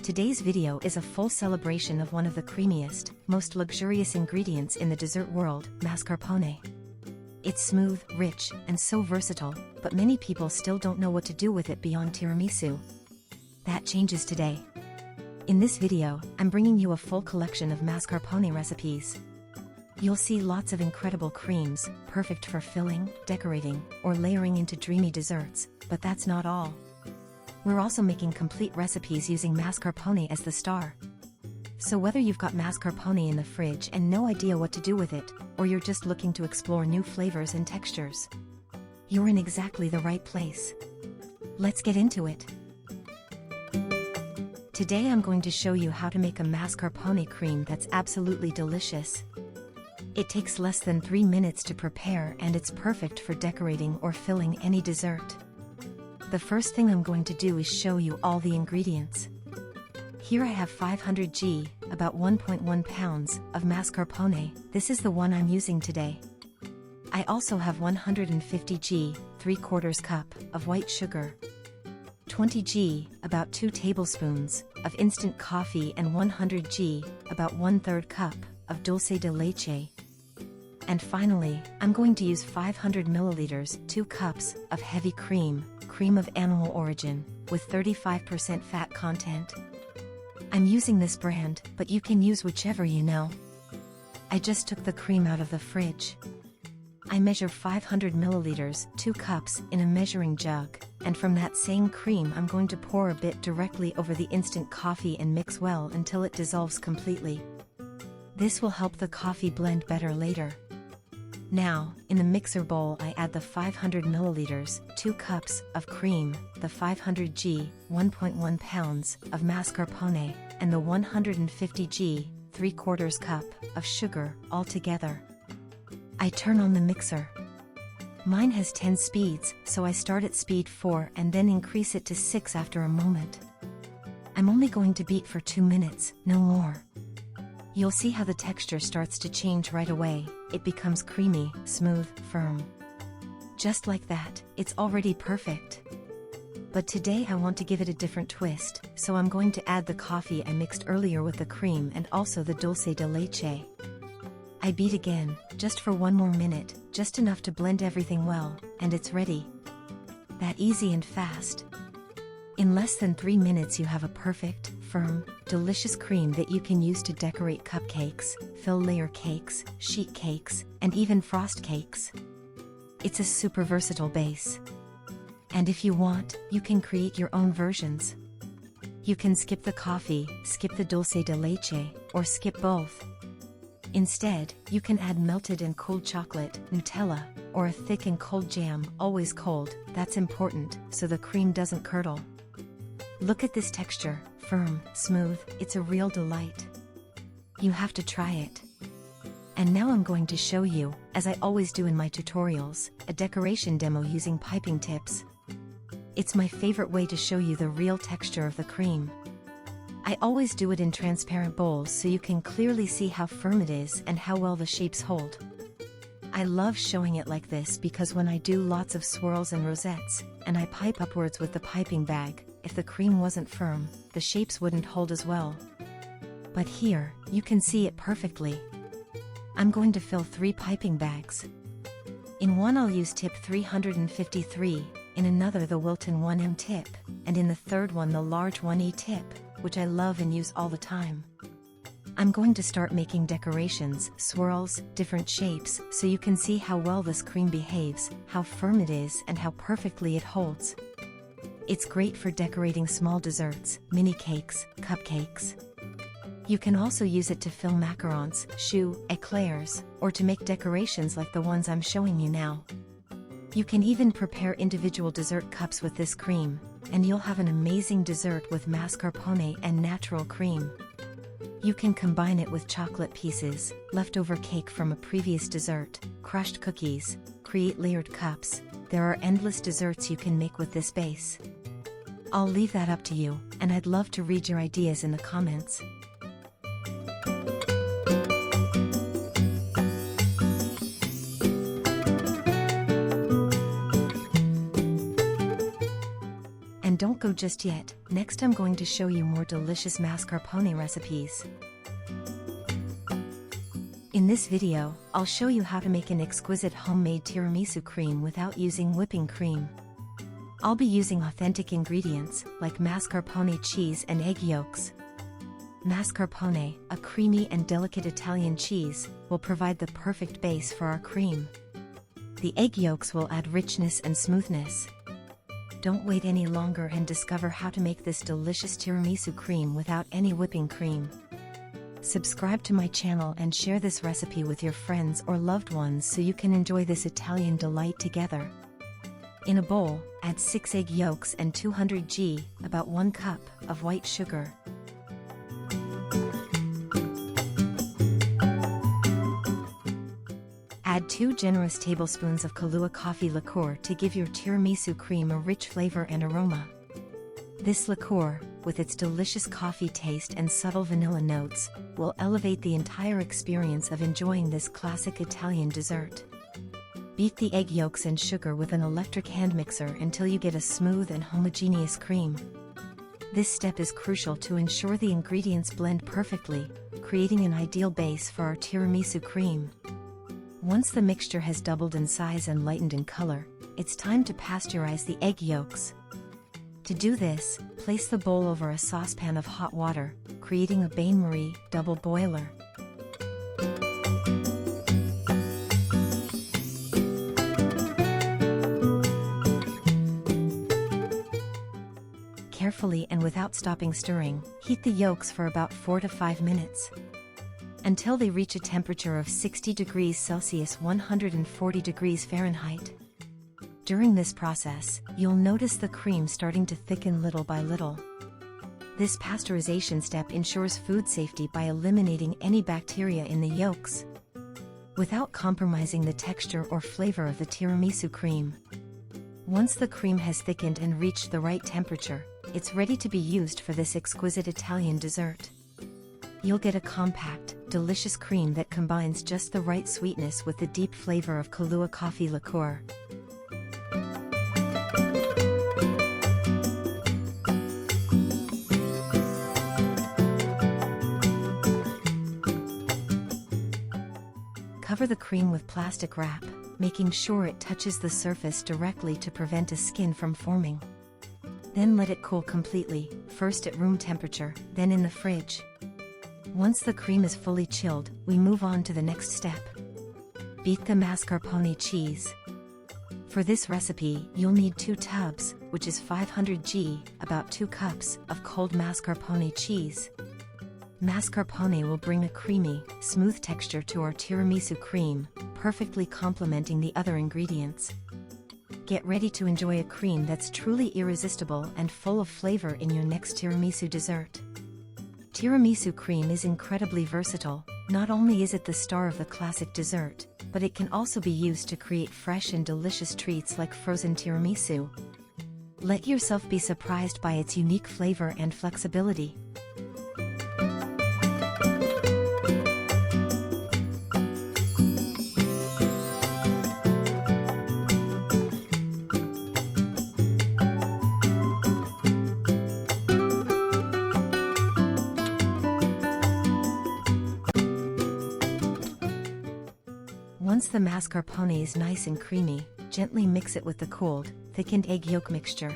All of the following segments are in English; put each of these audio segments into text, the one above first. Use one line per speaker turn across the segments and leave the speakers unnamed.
Today's video is a full celebration of one of the creamiest, most luxurious ingredients in the dessert world, mascarpone. It's smooth, rich, and so versatile, but many people still don't know what to do with it beyond tiramisu. That changes today. In this video, I'm bringing you a full collection of mascarpone recipes. You'll see lots of incredible creams, perfect for filling, decorating, or layering into dreamy desserts, but that's not all. We're also making complete recipes using mascarpone as the star. So whether you've got mascarpone in the fridge and no idea what to do with it, or you're just looking to explore new flavors and textures, you're in exactly the right place. Let's get into it. Today I'm going to show you how to make a mascarpone cream that's absolutely delicious. It takes less than 3 minutes to prepare and it's perfect for decorating or filling any dessert. The first thing I'm going to do is show you all the ingredients. Here I have 500 g, about 1.1 pounds, of mascarpone. This is the one I'm using today. I also have 150 g, 3/4 cup, of white sugar, 20 g, about 2 tablespoons, of instant coffee, and 100 g, about 1/3 cup, of dulce de leche. And finally, I'm going to use 500 milliliters, 2 cups, of heavy cream of animal origin, with 35% fat content. I'm using this brand, but you can use whichever you know. I just took the cream out of the fridge. I measure 500 milliliters, 2 cups, in a measuring jug, and from that same cream I'm going to pour a bit directly over the instant coffee and mix well until it dissolves completely. This will help the coffee blend better later. Now, in the mixer bowl I add the 500 milliliters, 2 cups, of cream, the 500 g, 1.1 pounds, of mascarpone, and the 150 g, 3/4 cup, of sugar, all together. I turn on the mixer. Mine has 10 speeds, so I start at speed 4 and then increase it to 6 after a moment. I'm only going to beat for 2 minutes, no more. You'll see how the texture starts to change right away. It becomes creamy, smooth, firm. Just like that, it's already perfect. But today I want to give it a different twist, so I'm going to add the coffee I mixed earlier with the cream and also the dulce de leche. I beat again, just for 1 more minute, just enough to blend everything well, and it's ready. That easy and fast. In less than 3 minutes you have a perfect, firm, delicious cream that you can use to decorate cupcakes, fill layer cakes, sheet cakes, and even frost cakes. It's a super versatile base. And if you want, you can create your own versions. You can skip the coffee, skip the dulce de leche, or skip both. Instead, you can add melted and cooled chocolate, Nutella, or a thick and cold jam, always cold, that's important, so the cream doesn't curdle. Look at this texture, firm, smooth, it's a real delight. You have to try it. And now I'm going to show you, as I always do in my tutorials, a decoration demo using piping tips. It's my favorite way to show you the real texture of the cream. I always do it in transparent bowls so you can clearly see how firm it is and how well the shapes hold. I love showing it like this because when I do lots of swirls and rosettes, and I pipe upwards with the piping bag, if the cream wasn't firm, the shapes wouldn't hold as well. But here, you can see it perfectly. I'm going to fill 3 piping bags. In one I'll use tip 353, in another the Wilton 1M tip, and in the third one the large 1E tip, which I love and use all the time. I'm going to start making decorations, swirls, different shapes, so you can see how well this cream behaves, how firm it is, and how perfectly it holds. It's great for decorating small desserts, mini cakes, cupcakes. You can also use it to fill macarons, choux, eclairs, or to make decorations like the ones I'm showing you now. You can even prepare individual dessert cups with this cream, and you'll have an amazing dessert with mascarpone and natural cream. You can combine it with chocolate pieces, leftover cake from a previous dessert, crushed cookies, create layered cups. There are endless desserts you can make with this base. I'll leave that up to you, and I'd love to read your ideas in the comments. don't go just yet, next I'm going to show you more delicious mascarpone recipes. In this video, I'll show you how to make an exquisite homemade tiramisu cream without using whipping cream. I'll be using authentic ingredients, like mascarpone cheese and egg yolks. Mascarpone, a creamy and delicate Italian cheese, will provide the perfect base for our cream. The egg yolks will add richness and smoothness. Don't wait any longer and discover how to make this delicious tiramisu cream without any whipping cream. Subscribe to my channel and share this recipe with your friends or loved ones so you can enjoy this Italian delight together. In a bowl, add 6 egg yolks and 200 g, about 1 cup, of white sugar. Add 2 generous tablespoons of Kahlua coffee liqueur to give your tiramisu cream a rich flavor and aroma. This liqueur, with its delicious coffee taste and subtle vanilla notes, will elevate the entire experience of enjoying this classic Italian dessert. Beat the egg yolks and sugar with an electric hand mixer until you get a smooth and homogeneous cream. This step is crucial to ensure the ingredients blend perfectly, creating an ideal base for our tiramisu cream. Once the mixture has doubled in size and lightened in color, it's time to pasteurize the egg yolks. To do this, place the bowl over a saucepan of hot water, creating a bain-marie double boiler. Carefully and without stopping stirring, heat the yolks for about 4 to 5 minutes. Until they reach a temperature of 60 degrees Celsius 140 degrees Fahrenheit. During this process, you'll notice the cream starting to thicken little by little. This pasteurization step ensures food safety by eliminating any bacteria in the yolks, without compromising the texture or flavor of the tiramisu cream. Once the cream has thickened and reached the right temperature, it's ready to be used for this exquisite Italian dessert. You'll get a compact, delicious cream that combines just the right sweetness with the deep flavor of Kahlua coffee liqueur. Cover the cream with plastic wrap, making sure it touches the surface directly to prevent a skin from forming. Then let it cool completely, first at room temperature, then in the fridge. Once the cream is fully chilled, we move on to the next step. Beat the mascarpone cheese. For this recipe, you'll need 2 tubs, which is 500 g, about 2 cups, of cold mascarpone cheese. Mascarpone will bring a creamy, smooth texture to our tiramisu cream, perfectly complementing the other ingredients. Get ready to enjoy a cream that's truly irresistible and full of flavor in your next tiramisu dessert. Tiramisu cream is incredibly versatile. Not only is it the star of the classic dessert, but it can also be used to create fresh and delicious treats like frozen tiramisu. Let yourself be surprised by its unique flavor and flexibility. Once the mascarpone is nice and creamy, gently mix it with the cooled, thickened egg yolk mixture.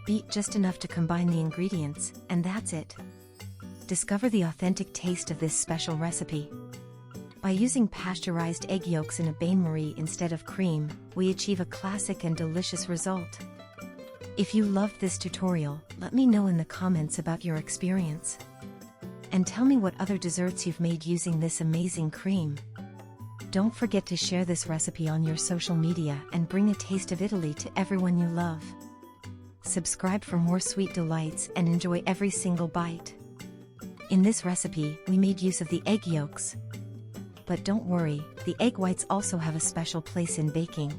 Beat just enough to combine the ingredients, and that's it. Discover the authentic taste of this special recipe. By using pasteurized egg yolks in a bain-marie instead of cream, we achieve a classic and delicious result. If you loved this tutorial, let me know in the comments about your experience. And tell me what other desserts you've made using this amazing cream. Don't forget to share this recipe on your social media and bring a taste of Italy to everyone you love. Subscribe for more sweet delights and enjoy every single bite. In this recipe, we made use of the egg yolks. But don't worry, the egg whites also have a special place in baking.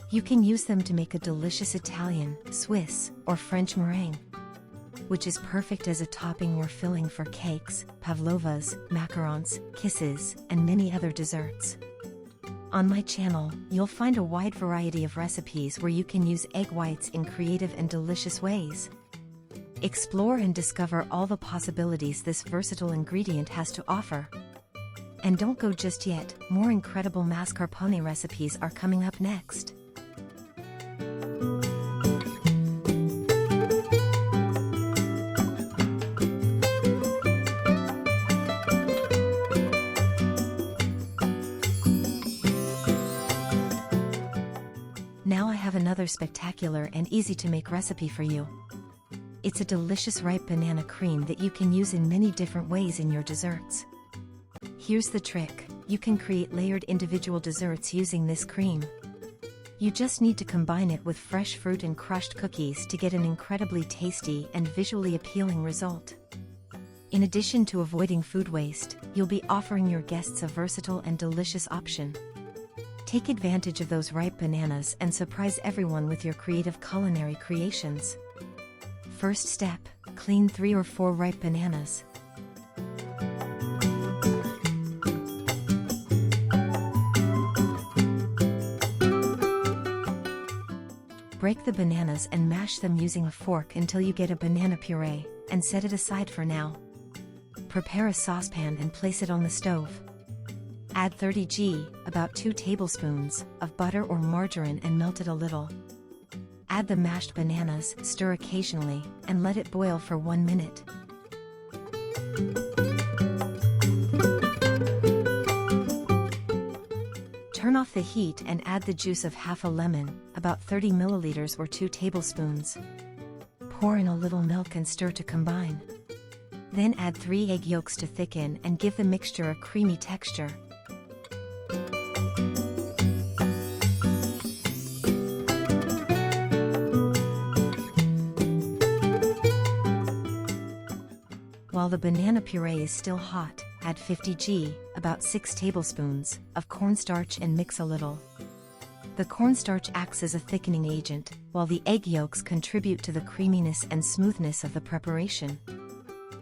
You can use them to make a delicious Italian, Swiss, or French meringue, which is perfect as a topping or filling for cakes, pavlovas, macarons, kisses, and many other desserts. On my channel, you'll find a wide variety of recipes where you can use egg whites in creative and delicious ways. Explore and discover all the possibilities this versatile ingredient has to offer. And don't go just yet, more incredible mascarpone recipes are coming up next. Now I have another spectacular and easy to make recipe for you. It's a delicious ripe banana cream that you can use in many different ways in your desserts. Here's the trick: you can create layered individual desserts using this cream. You just need to combine it with fresh fruit and crushed cookies to get an incredibly tasty and visually appealing result. In addition to avoiding food waste, you'll be offering your guests a versatile and delicious option. Take advantage of those ripe bananas and surprise everyone with your creative culinary creations. First step: clean 3 or 4 ripe bananas. Break the bananas and mash them using a fork until you get a banana puree, and set it aside for now. Prepare a saucepan and place it on the stove. Add 30 g, about 2 tablespoons, of butter or margarine and melt it a little. Add the mashed bananas, stir occasionally, and let it boil for 1 minute. Turn off the heat and add the juice of half a lemon, about 30 milliliters or 2 tablespoons. Pour in a little milk and stir to combine. Then add 3 egg yolks to thicken and give the mixture a creamy texture. While the banana puree is still hot, add 50 g, about 6 tablespoons, of cornstarch and mix a little. The cornstarch acts as a thickening agent, while the egg yolks contribute to the creaminess and smoothness of the preparation.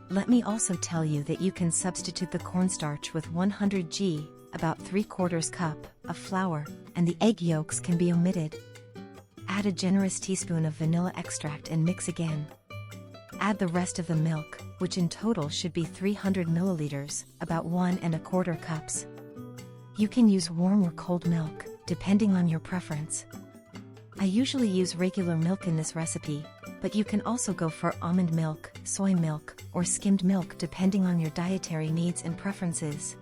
Let me also tell you that you can substitute the cornstarch with 100 g, about 3/4 cup, of flour, and the egg yolks can be omitted. Add a generous teaspoon of vanilla extract and mix again. Add the rest of the milk, which in total should be 300 milliliters, about 1¼ cups. You can use warm or cold milk, depending on your preference. I usually use regular milk in this recipe, but you can also go for almond milk, soy milk, or skimmed milk depending on your dietary needs and preferences.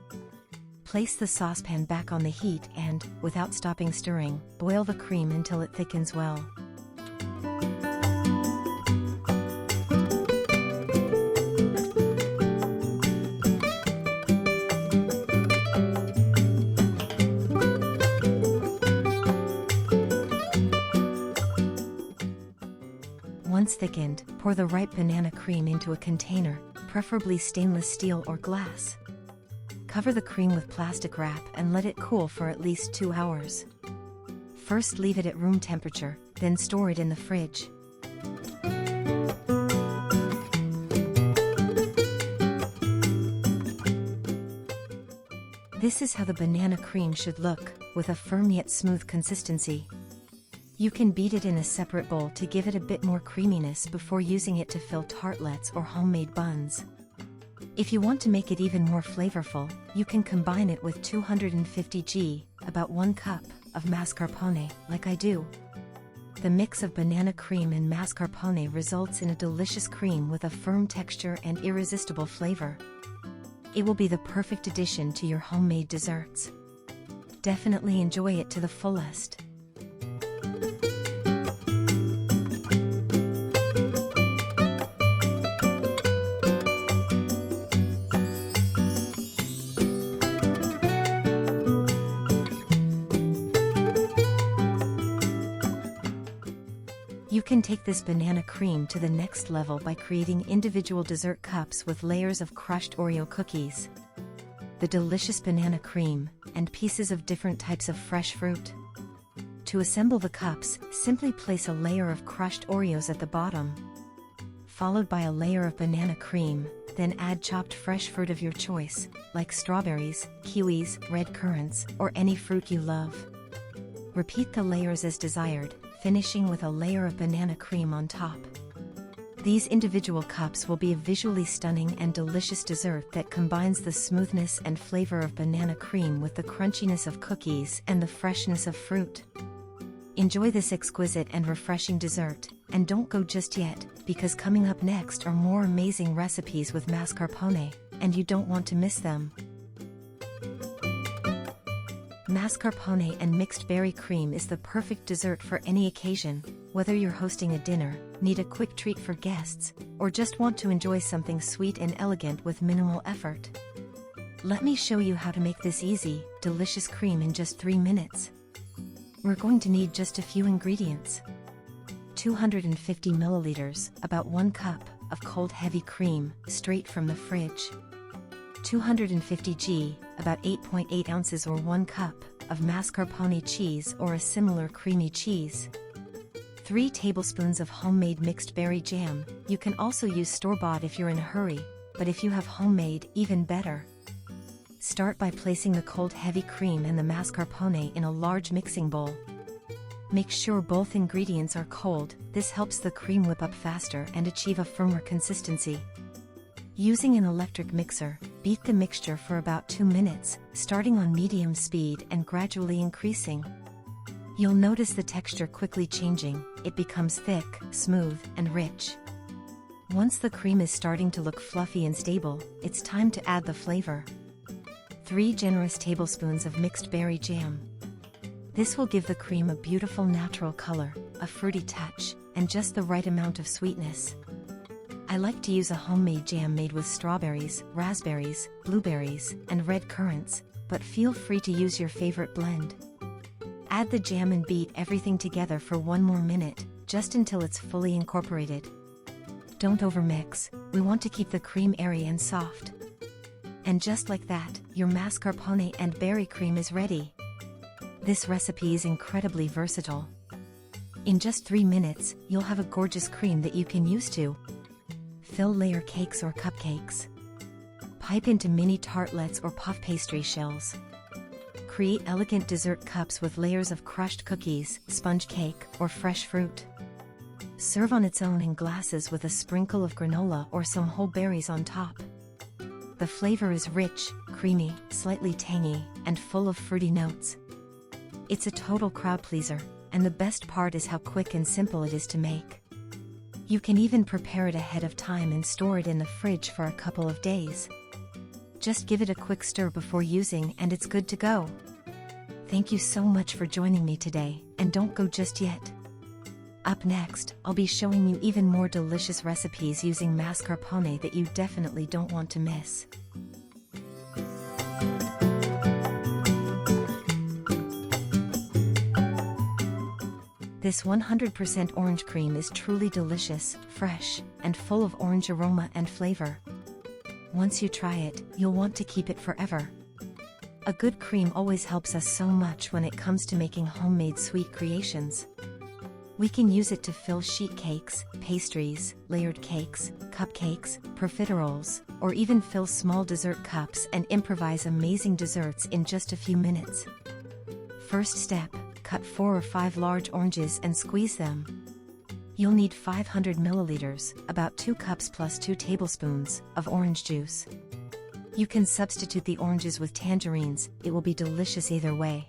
Place the saucepan back on the heat and, without stopping stirring, boil the cream until it thickens well. Once thickened, pour the ripe banana cream into a container, preferably stainless steel or glass. Cover the cream with plastic wrap and let it cool for at least 2 hours. First leave it at room temperature, then store it in the fridge. This is how the banana cream should look, with a firm yet smooth consistency. You can beat it in a separate bowl to give it a bit more creaminess before using it to fill tartlets or homemade buns. If you want to make it even more flavorful, you can combine it with 250 g, about 1 cup, of mascarpone, like I do. The mix of banana cream and mascarpone results in a delicious cream with a firm texture and irresistible flavor. It will be the perfect addition to your homemade desserts. Definitely enjoy it to the fullest. You can take this banana cream to the next level by creating individual dessert cups with layers of crushed Oreo cookies, the delicious banana cream, and pieces of different types of fresh fruit. To assemble the cups, simply place a layer of crushed Oreos at the bottom. followed by a layer of banana cream, then add chopped fresh fruit of your choice, like strawberries, kiwis, red currants, or any fruit you love. Repeat the layers as desired, finishing with a layer of banana cream on top. These individual cups will be a visually stunning and delicious dessert that combines the smoothness and flavor of banana cream with the crunchiness of cookies and the freshness of fruit. Enjoy this exquisite and refreshing dessert, and don't go just yet, because coming up next are more amazing recipes with mascarpone, and you don't want to miss them. Mascarpone and mixed berry cream is the perfect dessert for any occasion, whether you're hosting a dinner, need a quick treat for guests, or just want to enjoy something sweet and elegant with minimal effort. Let me show you how to make this easy, delicious cream in just 3 minutes. We're going to need just a few ingredients. 250 milliliters, about 1 cup, of cold heavy cream, straight from the fridge. 250 g, about 8.8 ounces or 1 cup, of mascarpone cheese or a similar creamy cheese. 3 tablespoons of homemade mixed berry jam. You can also use store-bought if you're in a hurry, but if you have homemade, even better. Start by placing the cold heavy cream and the mascarpone in a large mixing bowl. Make sure both ingredients are cold, this helps the cream whip up faster and achieve a firmer consistency. Using an electric mixer, beat the mixture for about 2 minutes, starting on medium speed and gradually increasing. You'll notice the texture quickly changing, it becomes thick, smooth, and rich. Once the cream is starting to look fluffy and stable, it's time to add the flavor. 3 generous tablespoons of mixed berry jam. This will give the cream a beautiful natural color, a fruity touch, and just the right amount of sweetness. I like to use a homemade jam made with strawberries, raspberries, blueberries, and red currants, but feel free to use your favorite blend. Add the jam and beat everything together for 1 more minute, just until it's fully incorporated. Don't overmix, we want to keep the cream airy and soft. And just like that, your mascarpone and berry cream is ready. This recipe is incredibly versatile. In just 3 minutes, you'll have a gorgeous cream that you can use to fill layer cakes or cupcakes. Pipe into mini tartlets or puff pastry shells. Create elegant dessert cups with layers of crushed cookies, sponge cake, or fresh fruit. Serve on its own in glasses with a sprinkle of granola or some whole berries on top. The flavor is rich, creamy, slightly tangy, and full of fruity notes. It's a total crowd pleaser, and the best part is how quick and simple it is to make. You can even prepare it ahead of time and store it in the fridge for a couple of days. Just give it a quick stir before using and it's good to go. Thank you so much for joining me today, and don't go just yet. Up next, I'll be showing you even more delicious recipes using mascarpone that you definitely don't want to miss. This 100% orange cream is truly delicious, fresh, and full of orange aroma and flavor. Once you try it, you'll want to keep it forever. A good cream always helps us so much when it comes to making homemade sweet creations. We can use it to fill sheet cakes, pastries, layered cakes, cupcakes, profiteroles, or even fill small dessert cups and improvise amazing desserts in just a few minutes. First step, cut 4 or 5 large oranges and squeeze them. You'll need 500 milliliters, about 2 cups plus 2 tablespoons, of orange juice. You can substitute the oranges with tangerines, it will be delicious either way.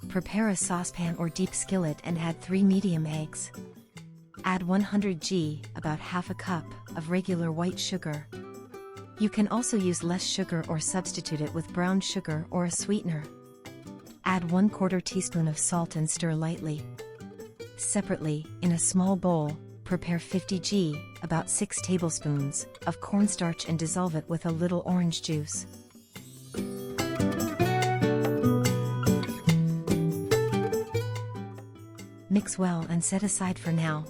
Prepare a saucepan or deep skillet and add 3 medium eggs. Add 100 g, about half a cup, of regular white sugar. You can also use less sugar or substitute it with brown sugar or a sweetener. Add 1/4 teaspoon of salt and stir lightly. Separately, in a small bowl, prepare 50 g, about 6 tablespoons, of cornstarch and dissolve it with a little orange juice. Mix well and set aside for now.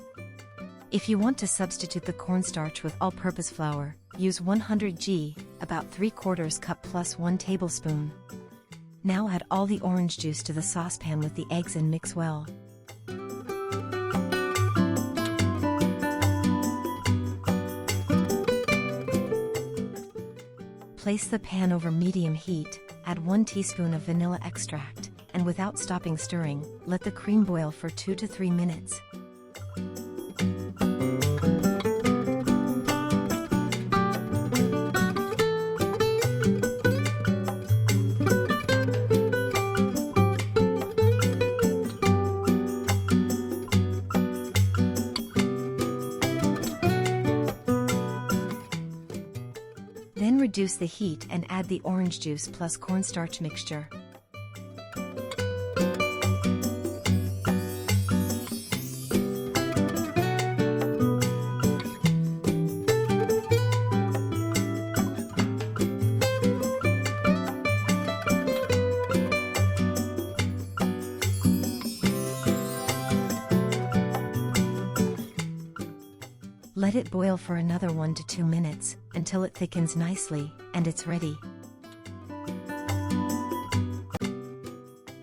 If you want to substitute the cornstarch with all-purpose flour, use 100 g, about 3/4 cup plus 1 tablespoon. Now add all the orange juice to the saucepan with the eggs and mix well. Place the pan over medium heat, add 1 teaspoon of vanilla extract, and without stopping stirring, let the cream boil for 2 to 3 minutes. Then reduce the heat and add the orange juice plus cornstarch mixture. Let it boil for another 1 to 2 minutes, until it thickens nicely, and it's ready.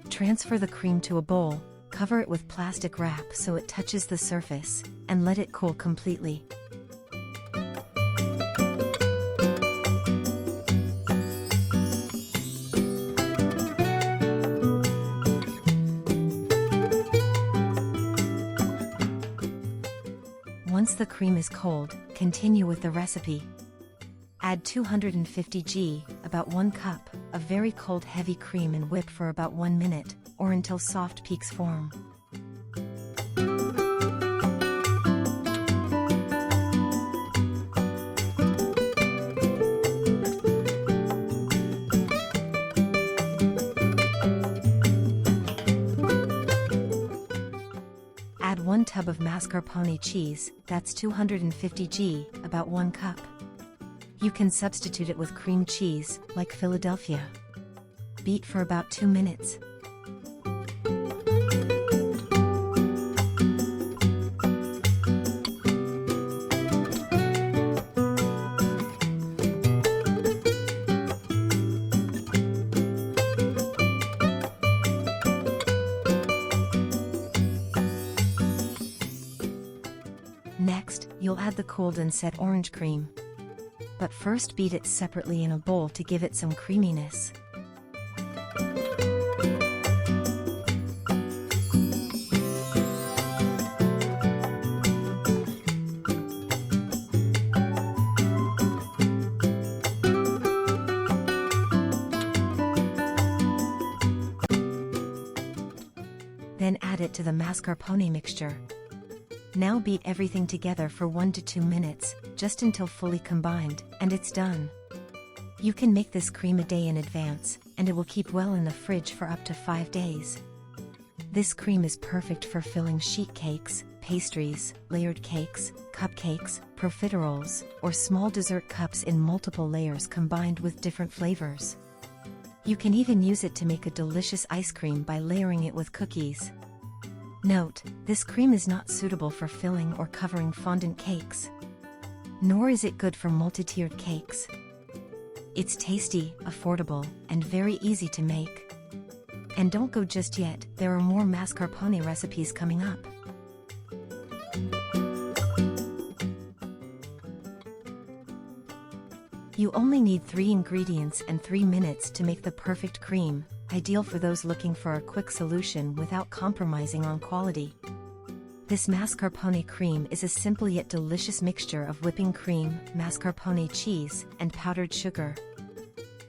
Transfer the cream to a bowl, cover it with plastic wrap so it touches the surface, and let it cool completely. Once the cream is cold, continue with the recipe. Add 250 g, about 1 cup, of very cold heavy cream and whip for about 1 minute, or until soft peaks form. Add 1 tub of mascarpone cheese, that's 250 g, about 1 cup. You can substitute it with cream cheese, like Philadelphia. Beat for about 2 minutes. Next, you'll add the cooled and set orange cream. But first beat it separately in a bowl to give it some creaminess. Then add it to the mascarpone mixture. Now beat everything together for 1 to 2 minutes, just until fully combined, and it's done. You can make this cream a day in advance, and it will keep well in the fridge for up to 5 days. This cream is perfect for filling sheet cakes, pastries, layered cakes, cupcakes, profiteroles, or small dessert cups in multiple layers combined with different flavors. You can even use it to make a delicious ice cream by layering it with cookies. Note, this cream is not suitable for filling or covering fondant cakes. Nor is it good for multi-tiered cakes. It's tasty, affordable, and very easy to make. And don't go just yet, there are more mascarpone recipes coming up. You only need 3 ingredients and 3 minutes to make the perfect cream, ideal for those looking for a quick solution without compromising on quality. This mascarpone cream is a simple yet delicious mixture of whipping cream, mascarpone cheese, and powdered sugar.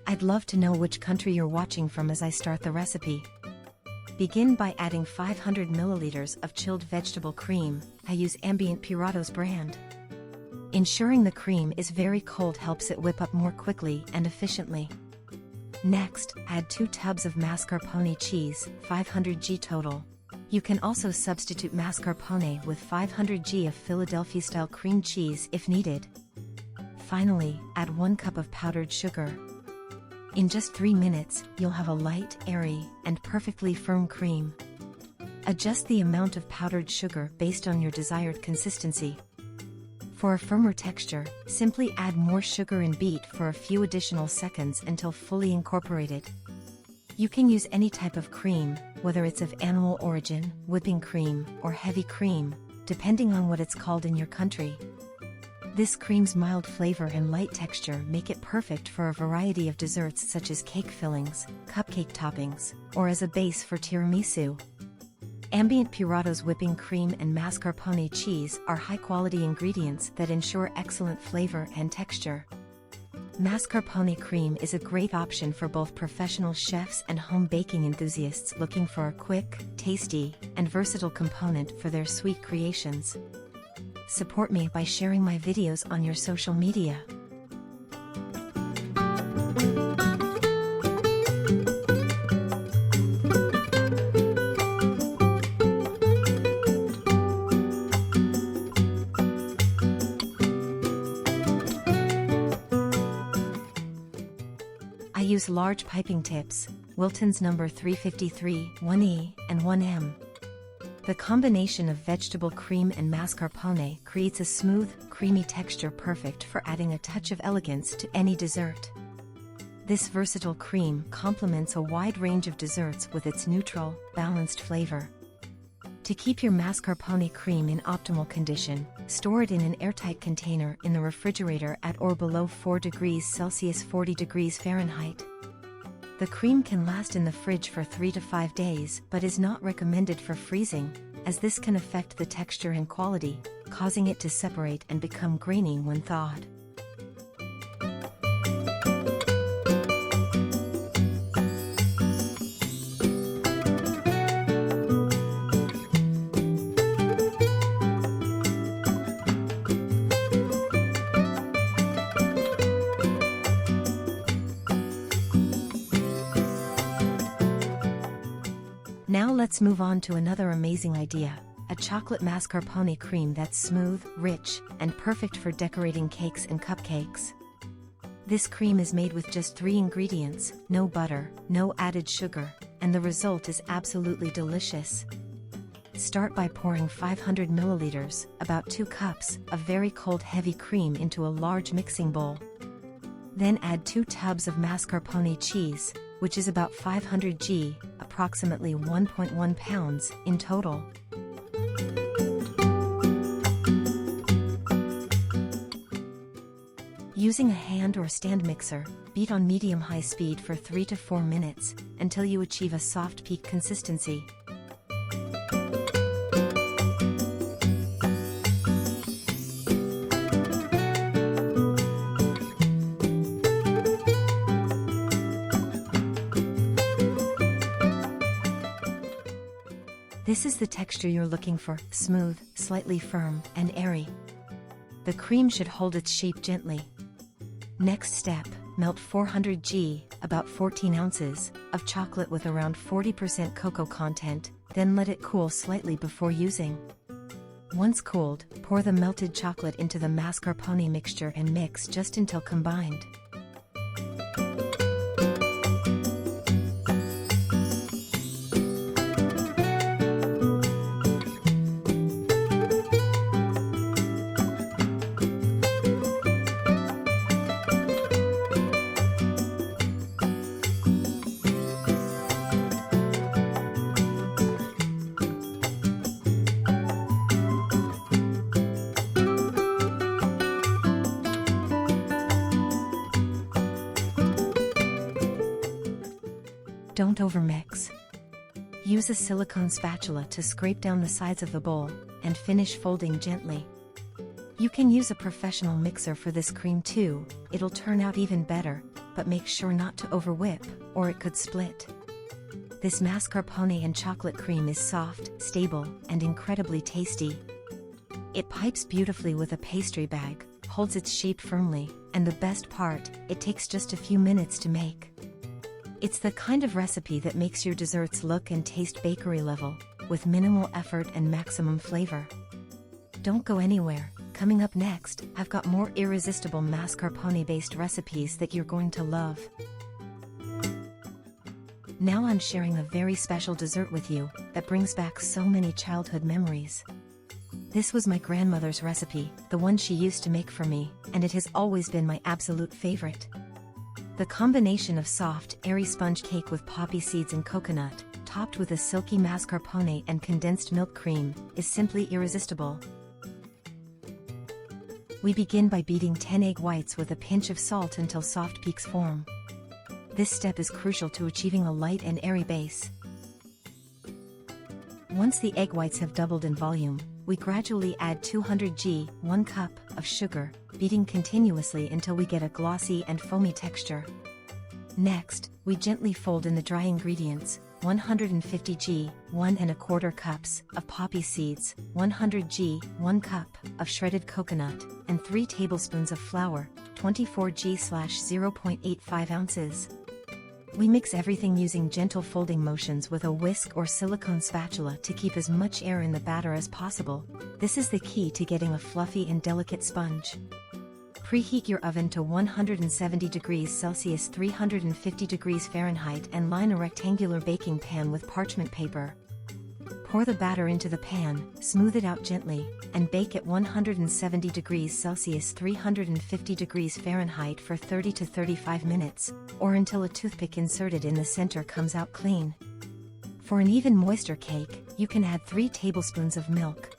I'd love to know which country you're watching from as I start the recipe. Begin by adding 500 milliliters of chilled vegetable cream. I use Ambient Puratos brand. Ensuring the cream is very cold helps it whip up more quickly and efficiently. Next, add 2 tubs of mascarpone cheese, 500 g total. You can also substitute mascarpone with 500 g of Philadelphia-style cream cheese if needed. Finally, add 1 cup of powdered sugar. In just 3 minutes, you'll have a light, airy, and perfectly firm cream. Adjust the amount of powdered sugar based on your desired consistency. For a firmer texture, simply add more sugar and beat for a few additional seconds until fully incorporated. You can use any type of cream, whether it's of animal origin, whipping cream, or heavy cream, depending on what it's called in your country. This cream's mild flavor and light texture make it perfect for a variety of desserts such as cake fillings, cupcake toppings, or as a base for tiramisu. Ambient Puratos whipping cream and mascarpone cheese are high-quality ingredients that ensure excellent flavor and texture. Mascarpone cream is a great option for both professional chefs and home baking enthusiasts looking for a quick, tasty, and versatile component for their sweet creations. Support me by sharing my videos on your social media. I use large piping tips, Wilton's number 353, 1E, and 1M. The combination of vegetable cream and mascarpone creates a smooth, creamy texture perfect for adding a touch of elegance to any dessert. This versatile cream complements a wide range of desserts with its neutral, balanced flavor. To keep your mascarpone cream in optimal condition, store it in an airtight container in the refrigerator at or below 4 degrees Celsius 40 degrees Fahrenheit. The cream can last in the fridge for 3 to 5 days but is not recommended for freezing, as this can affect the texture and quality, causing it to separate and become grainy when thawed. Now let's move on to another amazing idea, a chocolate mascarpone cream that's smooth, rich, and perfect for decorating cakes and cupcakes. This cream is made with just 3 ingredients, no butter, no added sugar, and the result is absolutely delicious. Start by pouring 500 milliliters, about 2 cups, of very cold heavy cream into a large mixing bowl. Then add 2 tubs of mascarpone cheese, which is about 500 g, approximately 1.1 pounds, in total. Using a hand or stand mixer, beat on medium-high speed for 3 to 4 minutes, until you achieve a soft peak consistency. This is the texture you're looking for, smooth, slightly firm, and airy. The cream should hold its shape gently. Next step, melt 400 g, about 14 ounces, of chocolate with around 40% cocoa content, then let it cool slightly before using. Once cooled, pour the melted chocolate into the mascarpone mixture and mix just until combined. Don't overmix. Use a silicone spatula to scrape down the sides of the bowl, and finish folding gently. You can use a professional mixer for this cream too, it'll turn out even better, but make sure not to overwhip, or it could split. This mascarpone and chocolate cream is soft, stable, and incredibly tasty. It pipes beautifully with a pastry bag, holds its shape firmly, and the best part, it takes just a few minutes to make. It's the kind of recipe that makes your desserts look and taste bakery level, with minimal effort and maximum flavor. Don't go anywhere. Coming up next, I've got more irresistible mascarpone-based recipes that you're going to love. Now I'm sharing a very special dessert with you that brings back so many childhood memories. This was my grandmother's recipe, the one she used to make for me, and it has always been my absolute favorite. The combination of soft, airy sponge cake with poppy seeds and coconut, topped with a silky mascarpone and condensed milk cream, is simply irresistible. We begin by beating 10 egg whites with a pinch of salt until soft peaks form. This step is crucial to achieving a light and airy base. Once the egg whites have doubled in volume, we gradually add 200 g, 1 cup, of sugar, beating continuously until we get a glossy and foamy texture. Next, we gently fold in the dry ingredients, 150 g, 1¼ cups, of poppy seeds, 100 g, 1 cup, of shredded coconut, and 3 tablespoons of flour, 24 g/0.85 ounces. We mix everything using gentle folding motions with a whisk or silicone spatula to keep as much air in the batter as possible. This is the key to getting a fluffy and delicate sponge. Preheat your oven to 170 degrees Celsius 350 degrees Fahrenheit and line a rectangular baking pan with parchment paper. Pour the batter into the pan, smooth it out gently, and bake at 170 degrees Celsius 350 degrees Fahrenheit for 30 to 35 minutes, or until a toothpick inserted in the center comes out clean. For an even moister cake, you can add 3 tablespoons of milk.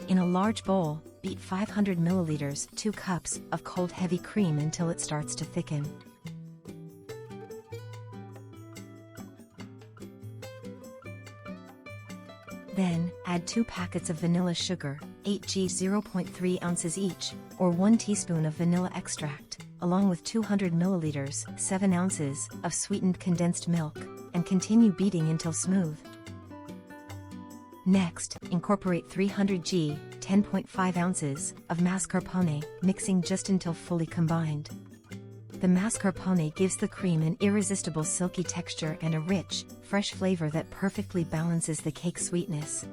In a large bowl, beat 500 milliliters, 2 cups, of cold heavy cream until it starts to thicken. Then, add 2 packets of vanilla sugar, 8 g 0.3 ounces each, or 1 teaspoon of vanilla extract, along with 200 milliliters, 7 ounces, of sweetened condensed milk, and continue beating until smooth. Next, incorporate 300 g, 10.5 ounces, of mascarpone, mixing just until fully combined. The mascarpone gives the cream an irresistible silky texture and a rich, fresh flavor that perfectly balances the cake's sweetness.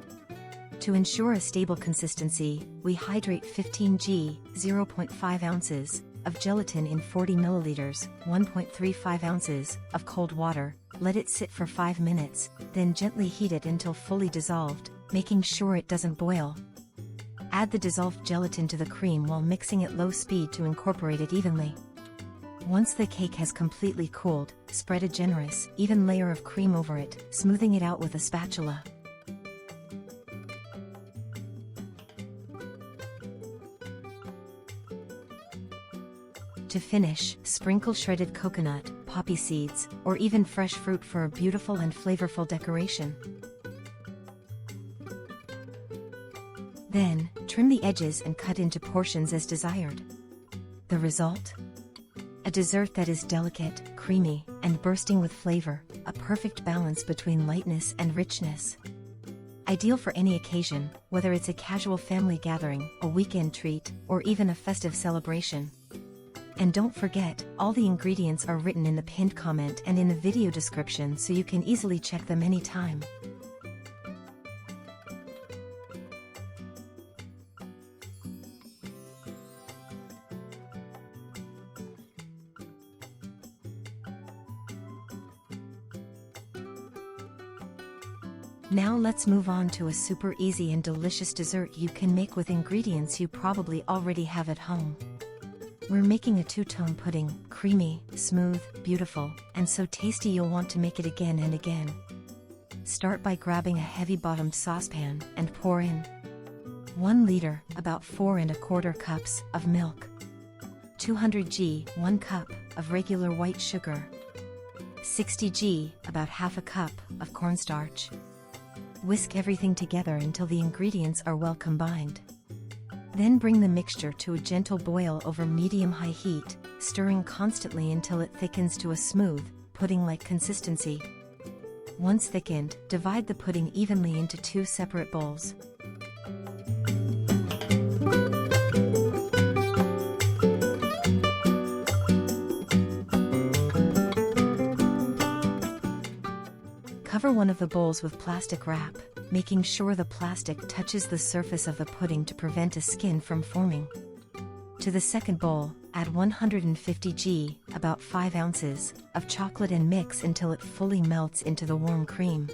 To ensure a stable consistency, we hydrate 15 g, 0.5 ounces, of gelatin in 40 milliliters, 1.35 ounces, of cold water, let it sit for 5 minutes, then gently heat it until fully dissolved, making sure it doesn't boil. Add the dissolved gelatin to the cream while mixing at low speed to incorporate it evenly. Once the cake has completely cooled, spread a generous, even layer of cream over it, smoothing it out with a spatula. To finish, sprinkle shredded coconut, poppy seeds, or even fresh fruit for a beautiful and flavorful decoration. Then, trim the edges and cut into portions as desired. The result? A dessert that is delicate, creamy, and bursting with flavor, a perfect balance between lightness and richness. Ideal for any occasion, whether it's a casual family gathering, a weekend treat, or even a festive celebration. And don't forget, all the ingredients are written in the pinned comment and in the video description so you can easily check them anytime. Now let's move on to a super easy and delicious dessert you can make with ingredients you probably already have at home. We're making a two-tone pudding, creamy, smooth, beautiful, and so tasty you'll want to make it again and again. Start by grabbing a heavy-bottomed saucepan and pour in 1 liter, about 4¼ cups, of milk, 200 g, 1 cup, of regular white sugar, 60 g, about ½ cup, of cornstarch. Whisk everything together until the ingredients are well combined. Then bring the mixture to a gentle boil over medium-high heat, stirring constantly until it thickens to a smooth, pudding-like consistency. Once thickened, divide the pudding evenly into 2 separate bowls. Cover one of the bowls with plastic wrap, making sure the plastic touches the surface of the pudding to prevent a skin from forming. To the second bowl, add 150 g, about 5 ounces, of chocolate and mix until it fully melts into the warm cream.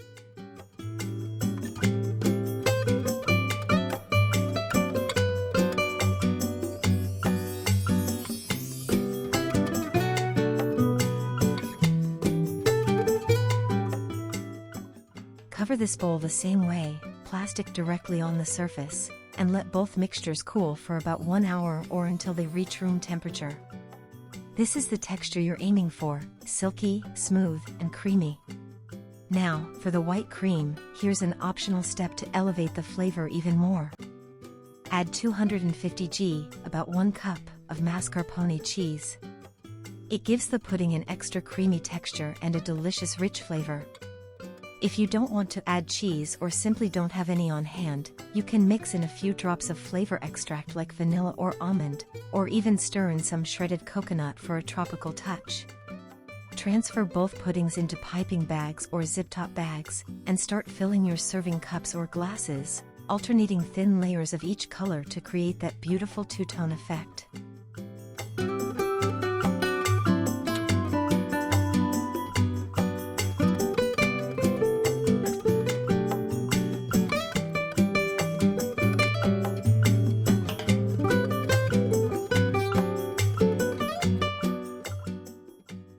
Cover this bowl the same way, plastic directly on the surface, and let both mixtures cool for about 1 hour or until they reach room temperature. This is the texture you're aiming for, silky, smooth, and creamy. Now, for the white cream, here's an optional step to elevate the flavor even more. Add 250 g, about 1 cup, of mascarpone cheese. It gives the pudding an extra creamy texture and a delicious rich flavor. If you don't want to add cheese or simply don't have any on hand, you can mix in a few drops of flavor extract like vanilla or almond, or even stir in some shredded coconut for a tropical touch. Transfer both puddings into piping bags or zip-top bags, and start filling your serving cups or glasses, alternating thin layers of each color to create that beautiful two-tone effect.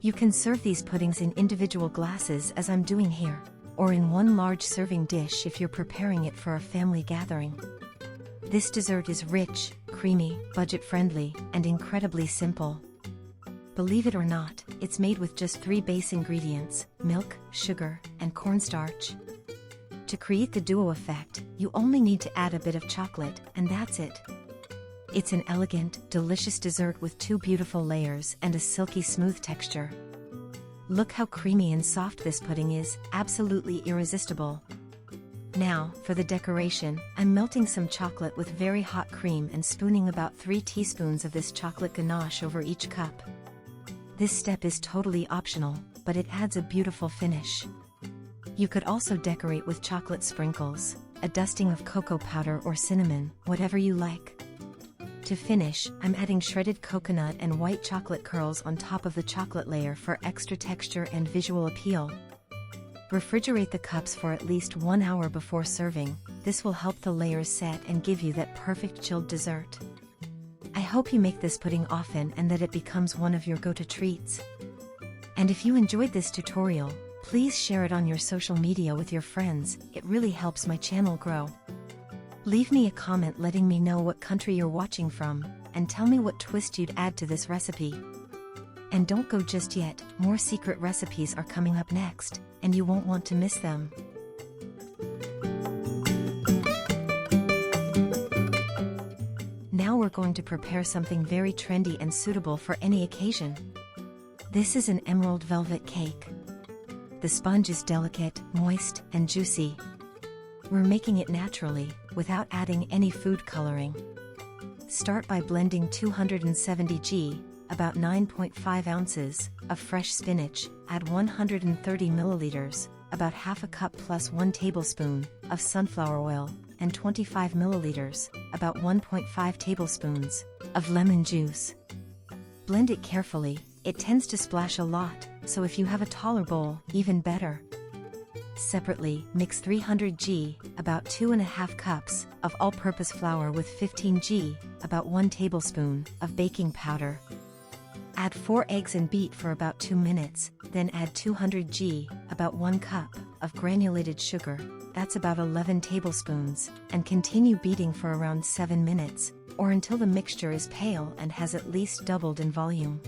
You can serve these puddings in individual glasses as I'm doing here, or in one large serving dish if you're preparing it for a family gathering. This dessert is rich, creamy, budget-friendly, and incredibly simple. Believe it or not, it's made with just 3 base ingredients: milk, sugar, and cornstarch. To create the duo effect, you only need to add a bit of chocolate, and that's it. It's an elegant, delicious dessert with 2 beautiful layers and a silky smooth texture. Look how creamy and soft this pudding is, absolutely irresistible. Now, for the decoration, I'm melting some chocolate with very hot cream and spooning about 3 teaspoons of this chocolate ganache over each cup. This step is totally optional, but it adds a beautiful finish. You could also decorate with chocolate sprinkles, a dusting of cocoa powder or cinnamon, whatever you like. To finish, I'm adding shredded coconut and white chocolate curls on top of the chocolate layer for extra texture and visual appeal. Refrigerate the cups for at least 1 hour before serving. This will help the layers set and give you that perfect chilled dessert. I hope you make this pudding often and that it becomes one of your go-to treats. And if you enjoyed this tutorial, please share it on your social media with your friends. It really helps my channel grow. Leave me a comment letting me know what country you're watching from, and tell me what twist you'd add to this recipe. And don't go just yet, more secret recipes are coming up next, and you won't want to miss them. Now we're going to prepare something very trendy and suitable for any occasion. This is an emerald velvet cake. The sponge is delicate, moist, and juicy. We're making it naturally, without adding any food coloring. Start by blending 270 g, about 9.5 ounces, of fresh spinach. Add 130 milliliters, about half a cup plus 1 tablespoon, of sunflower oil, and 25 milliliters, about 1.5 tablespoons, of lemon juice. Blend it carefully. It tends to splash a lot, so if you have a taller bowl, even better. Separately, mix 300 g, about 2.5 cups, of all-purpose flour with 15 g, about 1 tablespoon, of baking powder. Add 4 eggs and beat for about 2 minutes, then add 200 g, about 1 cup, of granulated sugar, that's about 11 tablespoons, and continue beating for around 7 minutes, or until the mixture is pale and has at least doubled in volume.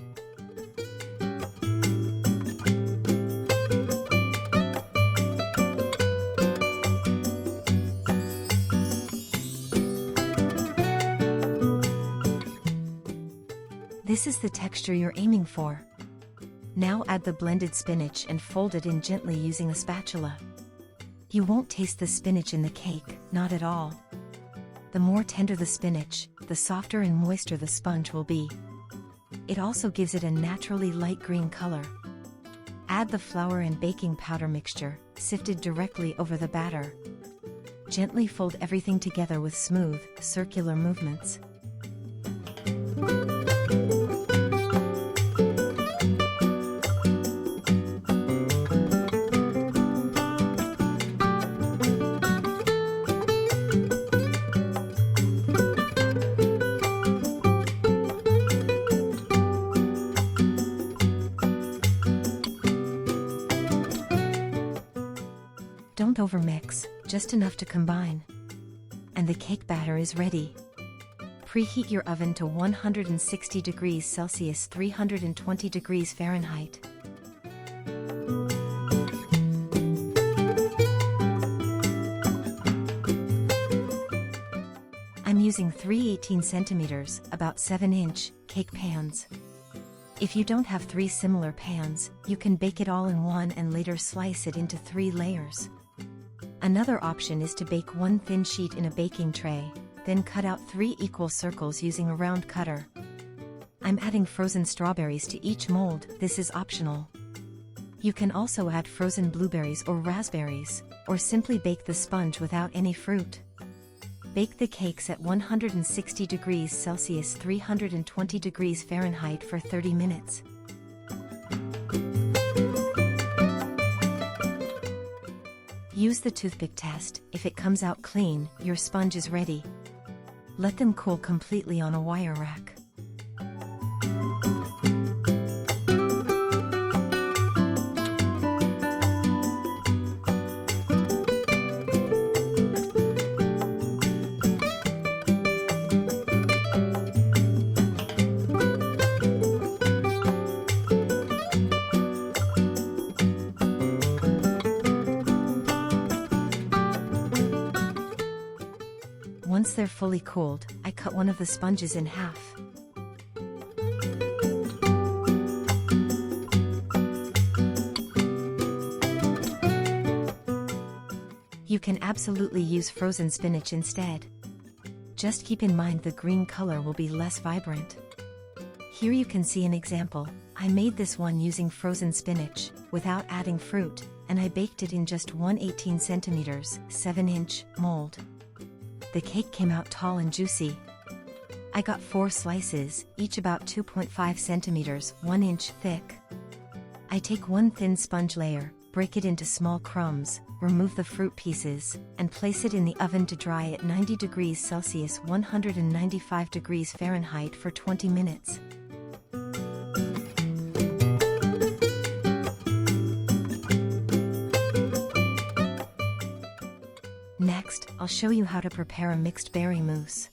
This is the texture you're aiming for. Now add the blended spinach and fold it in gently using a spatula. You won't taste the spinach in the cake, not at all. The more tender the spinach, the softer and moister the sponge will be. It also gives it a naturally light green color. Add the flour and baking powder mixture, sifted directly over the batter. Gently fold everything together with smooth, circular movements. Don't overmix, just enough to combine. And the cake batter is ready. Preheat your oven to 160 degrees Celsius 320 degrees Fahrenheit. I'm using 3 18 centimeters, about 7-inch, cake pans. If you don't have 3 similar pans, you can bake it all in one and later slice it into 3 layers. Another option is to bake one thin sheet in a baking tray, then cut out 3 equal circles using a round cutter. I'm adding frozen strawberries to each mold, this is optional. You can also add frozen blueberries or raspberries, or simply bake the sponge without any fruit. Bake the cakes at 160 degrees Celsius 320 degrees Fahrenheit for 30 minutes. Use the toothpick test. If it comes out clean, your sponge is ready. Let them cool completely on a wire rack. Once they're fully cooled, I cut one of the sponges in half. You can absolutely use frozen spinach instead. Just keep in mind the green color will be less vibrant. Here you can see an example. I made this one using frozen spinach, without adding fruit, and I baked it in just 1/18 centimeters, 7-inch, mold. The cake came out tall and juicy. I got 4 slices, each about 2.5 centimeters, 1 inch thick. I take one thin sponge layer, break it into small crumbs, remove the fruit pieces, and place it in the oven to dry at 90 degrees Celsius 195 degrees Fahrenheit for 20 minutes. Next, I'll show you how to prepare a mixed berry mousse.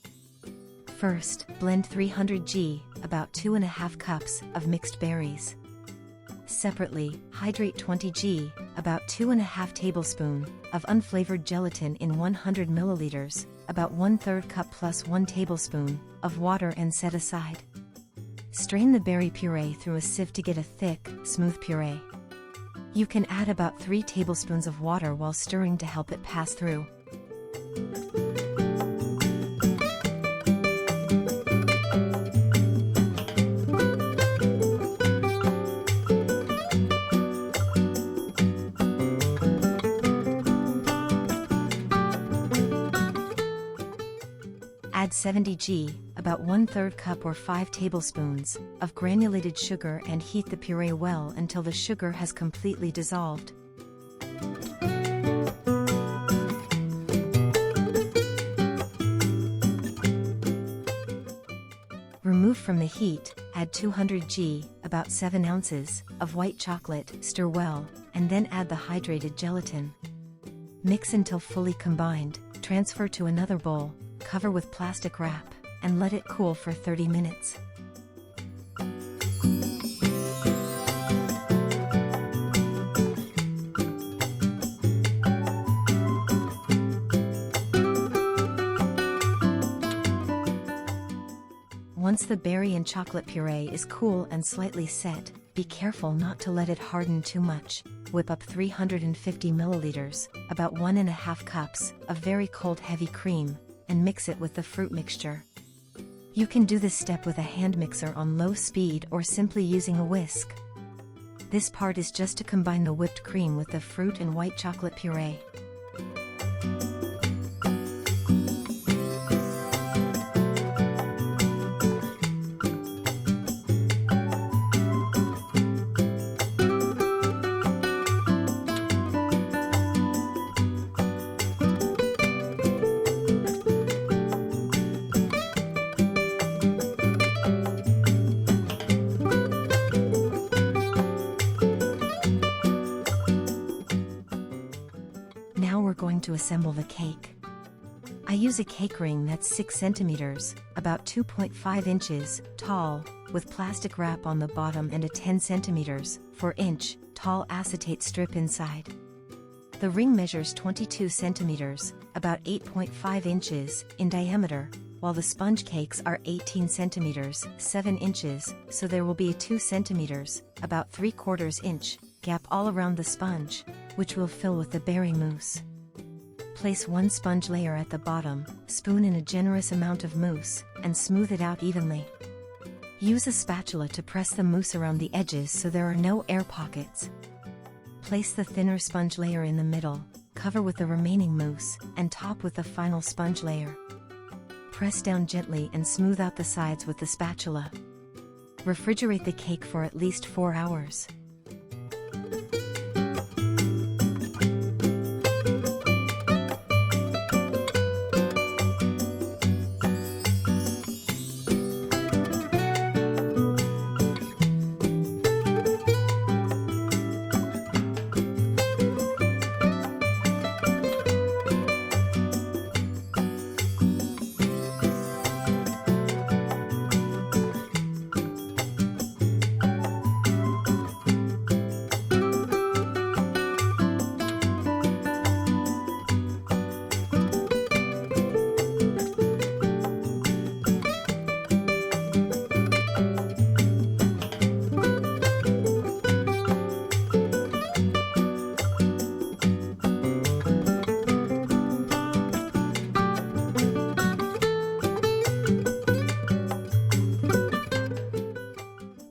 First, blend 300 g, about 2½ cups, of mixed berries. Separately, hydrate 20 g, about 2½ tablespoons, of unflavored gelatin in 100 milliliters, about 1/3 cup plus 1 tablespoon, of water and set aside. Strain the berry puree through a sieve to get a thick, smooth puree. You can add about 3 tablespoons of water while stirring to help it pass through. Add 70 g, about 1/3 cup or 5 tablespoons, of granulated sugar and heat the puree well until the sugar has completely dissolved. Remove from the heat, add 200 g, about 7 ounces, of white chocolate, stir well, and then add the hydrated gelatin. Mix until fully combined, transfer to another bowl, cover with plastic wrap, and let it cool for 30 minutes. Once the berry and chocolate puree is cool and slightly set, be careful not to let it harden too much. Whip up 350 milliliters, about 1½ cups, of very cold heavy cream, and mix it with the fruit mixture. You can do this step with a hand mixer on low speed or simply using a whisk. This part is just to combine the whipped cream with the fruit and white chocolate puree. going to assemble the cake. I use a cake ring that's 6 centimeters, about 2.5 inches, tall, with plastic wrap on the bottom and a 10 centimeters, 4-inch, tall acetate strip inside. The ring measures 22 centimeters, about 8.5 inches, in diameter, while the sponge cakes are 18 centimeters, 7 inches, so there will be a 2 centimeters, about 3/4 inch, gap all around the sponge, which will fill with the berry mousse. Place one sponge layer at the bottom, spoon in a generous amount of mousse, and smooth it out evenly. Use a spatula to press the mousse around the edges so there are no air pockets. Place the thinner sponge layer in the middle, cover with the remaining mousse, and top with the final sponge layer. Press down gently and smooth out the sides with the spatula. Refrigerate the cake for at least 4 hours.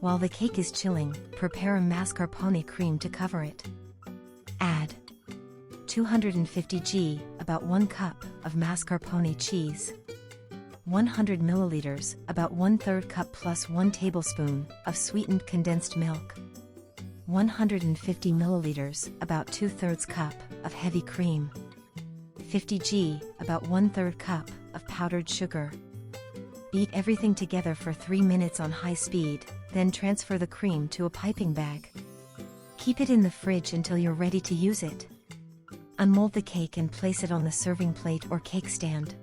While the cake is chilling, prepare a mascarpone cream to cover it. Add 250 g, about 1 cup, of mascarpone cheese, 100 milliliters, about 1/3 cup plus 1 tablespoon, of sweetened condensed milk, 150 milliliters, about 2/3 cup, of heavy cream, 50 g, about 1/3 cup, of powdered sugar. Beat everything together for 3 minutes on high speed, then transfer the cream to a piping bag. Keep it in the fridge until you're ready to use it. Unmold the cake and place it on the serving plate or cake stand.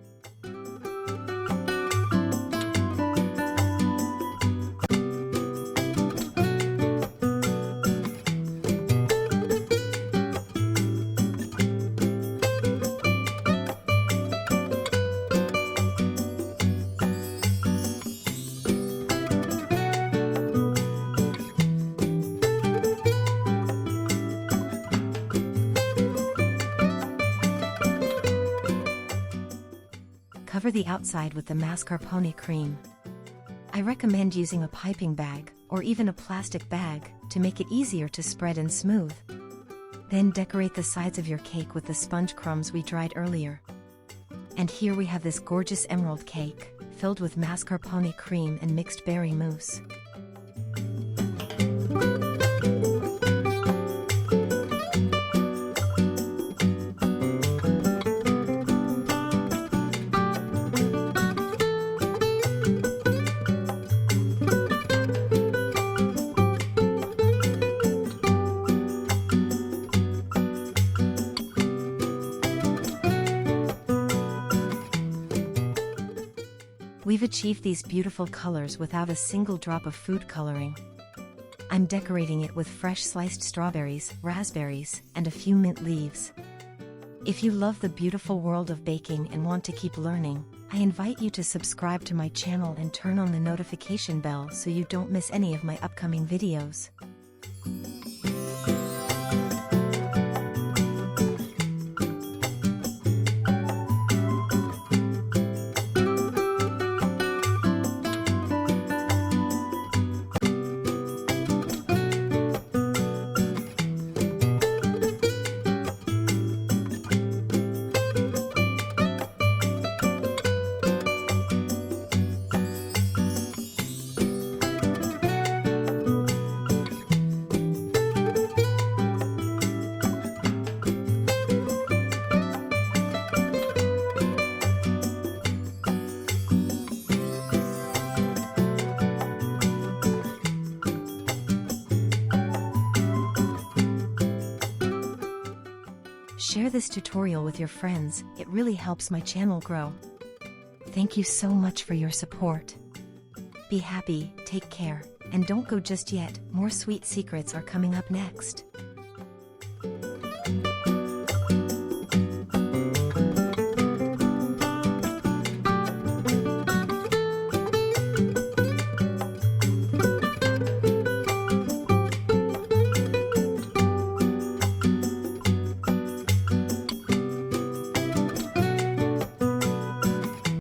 Cover the outside with the mascarpone cream. I recommend using a piping bag, or even a plastic bag, to make it easier to spread and smooth. Then decorate the sides of your cake with the sponge crumbs we dried earlier. And here we have this gorgeous emerald cake, filled with mascarpone cream and mixed berry mousse. We've achieved these beautiful colors without a single drop of food coloring. I'm decorating it with fresh sliced strawberries, raspberries, and a few mint leaves. If you love the beautiful world of baking and want to keep learning, I invite you to subscribe to my channel and turn on the notification bell so you don't miss any of my upcoming videos. Share this tutorial with your friends, it really helps my channel grow. Thank you so much for your support. Be happy, take care, and don't go just yet, more sweet secrets are coming up next.